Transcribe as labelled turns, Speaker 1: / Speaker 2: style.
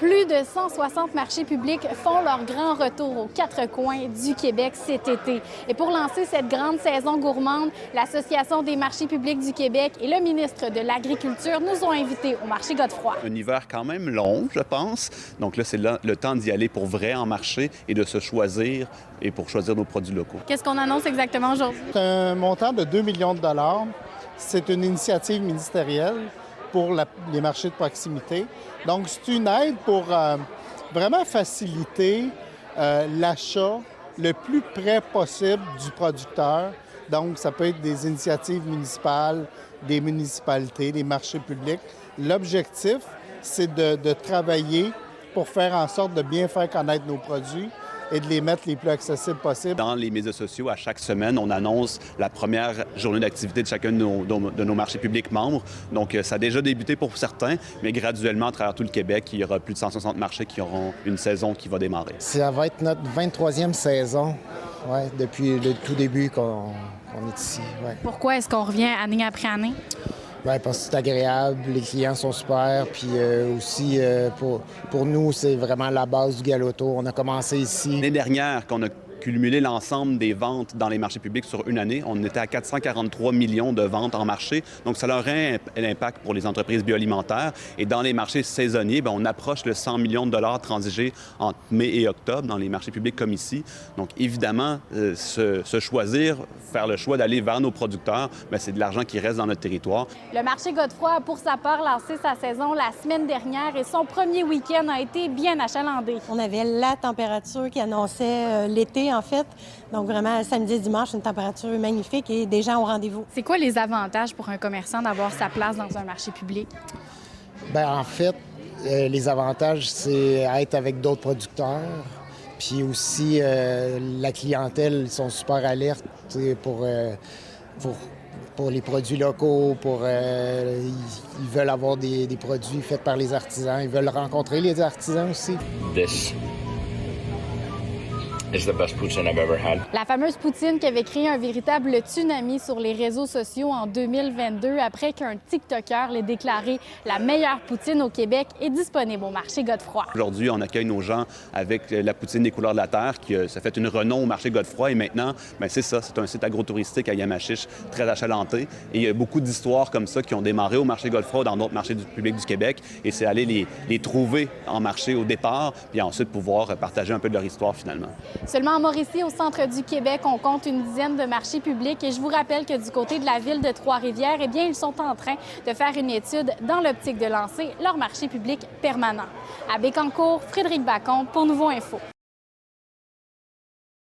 Speaker 1: Plus de 160 marchés publics font leur grand retour aux quatre coins du Québec cet été. Et pour lancer cette grande saison gourmande, l'Association des marchés publics du Québec et le ministre de l'Agriculture nous ont invités au marché Godefroy.
Speaker 2: Un hiver quand même long, je pense. Donc là, c'est le temps d'y aller pour vrai en marché et de se choisir et pour choisir nos produits locaux.
Speaker 1: Qu'est-ce qu'on annonce exactement aujourd'hui?
Speaker 3: C'est un montant de 2 millions de dollars. C'est une initiative ministérielle pour les marchés de proximité. Donc, c'est une aide pour vraiment faciliter l'achat le plus près possible du producteur. Donc, ça peut être des initiatives municipales, des municipalités, des marchés publics. L'objectif, c'est de travailler pour faire en sorte de bien faire connaître nos produits et de les mettre les plus accessibles possibles.
Speaker 2: Dans les médias sociaux, à chaque semaine, on annonce la première journée d'activité de chacun de nos marchés publics membres. Donc, ça a déjà débuté pour certains, mais graduellement, à travers tout le Québec, il y aura plus de 160 marchés qui auront une saison qui va démarrer.
Speaker 4: Ça va être notre 23e saison, depuis le tout début qu'on est ici. Ouais.
Speaker 1: Pourquoi est-ce qu'on revient année après année?
Speaker 4: Bien, parce que c'est agréable, les clients sont super, puis aussi pour nous, c'est vraiment la base du galoto. On a commencé ici.
Speaker 2: L'année dernière, qu'on a cumulé l'ensemble des ventes dans les marchés publics sur une année, on était à 443 millions de ventes en marché. Donc, ça aurait un impact pour les entreprises bioalimentaires. Et dans les marchés saisonniers, bien, on approche le 100 millions de dollars transigés entre mai et octobre dans les marchés publics comme ici. Donc, évidemment, se choisir, faire le choix d'aller vers nos producteurs, bien, c'est de l'argent qui reste dans notre territoire.
Speaker 1: Le marché Godefroy a pour sa part lancé sa saison la semaine dernière et son premier week-end a été bien achalandé.
Speaker 5: On avait la température qui annonçait l'été, en fait. Donc, vraiment, samedi et dimanche, une température magnifique et des gens au rendez-vous.
Speaker 1: C'est quoi les avantages pour un commerçant d'avoir sa place dans un marché public?
Speaker 4: Bien, en fait, les avantages, c'est être avec d'autres producteurs. Puis aussi, la clientèle, ils sont super alertes pour les produits locaux, ils veulent avoir des produits faits par les artisans. Ils veulent rencontrer les artisans aussi.
Speaker 6: This is the best poutine I've ever had.
Speaker 1: La fameuse poutine qui avait créé un véritable tsunami sur les réseaux sociaux en 2022 après qu'un TikToker l'ait déclaré la meilleure poutine au Québec est disponible au marché Godefroy.
Speaker 2: Aujourd'hui, on accueille nos gens avec la poutine des couleurs de la terre qui ça fait une renom au marché Godefroy. Et maintenant, bien, c'est ça, c'est un site agro-touristique à Yamachiche très achalanté. Et il y a beaucoup d'histoires comme ça qui ont démarré au marché Godefroy ou dans d'autres marchés du public du Québec. Et c'est aller les trouver en marché au départ, puis ensuite pouvoir partager un peu de leur histoire finalement.
Speaker 1: Seulement en Mauricie, au centre du Québec, on compte une dizaine de marchés publics et je vous rappelle que du côté de la ville de Trois-Rivières, eh bien, ils sont en train de faire une étude dans l'optique de lancer leur marché public permanent. À Bécancour, Frédéric Bacon pour Nouveau Info.